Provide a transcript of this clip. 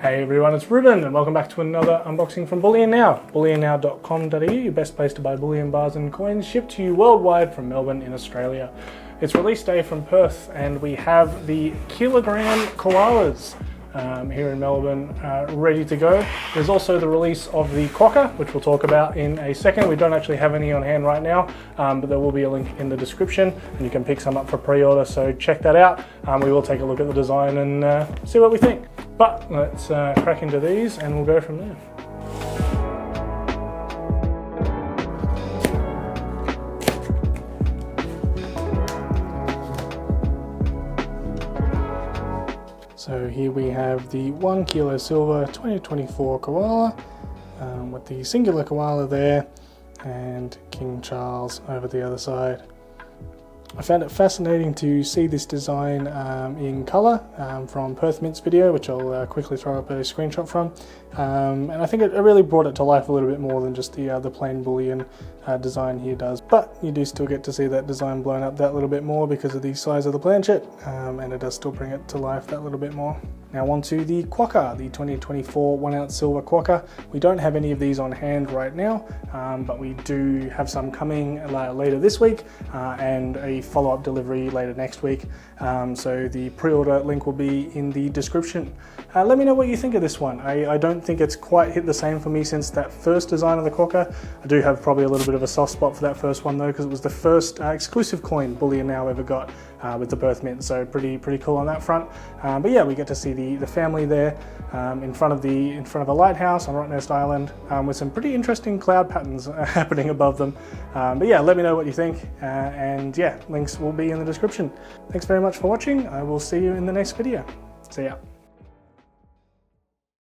Hey everyone, it's Ruben and welcome back to another unboxing from Bullion Now. BullionNow.com.au, your best place to buy bullion bars and coins, shipped to you worldwide from Melbourne in Australia. It's release day from Perth and we have the kilogram koalas here in Melbourne ready to go. There's also the release of the Quokka, which we'll talk about in a second. We don't actually have any on hand right now, but there will be a link in the description and you can pick some up for pre-order, so check that out. We will take a look at the design and see what we think. But let's crack into these and we'll go from there. So here we have the 1 kilo silver 2024 Koala with the singular koala there and King Charles over the other side. I found it fascinating to see this design in colour from Perth Mint's video, which I'll quickly throw up a screenshot from, and I think it really brought it to life a little bit more than just the plain bullion design here does. But you do still get to see that design blown up that little bit more because of the size of the planchet, and it does still bring it to life that little bit more. Now on to the Quokka, the 2024 1 ounce silver Quokka. We don't have any of these on hand right now, but we do have some coming later this week and a follow-up delivery later next week. So the pre-order link will be in the description. Let me know what you think of this one. I don't think it's quite hit the same for me since that first design of the Quokka. I do have probably a little bit of a soft spot for that first one though, because it was the first exclusive coin Bullion Now ever got with the Perth Mint, so pretty cool on that front. But yeah, we get to see the family there in front of a lighthouse on Rottnest Island with some pretty interesting cloud patterns happening above them. But yeah, let me know what you think, and yeah, links will be in the description. Thanks very much for watching. I will see you in the next video. See ya.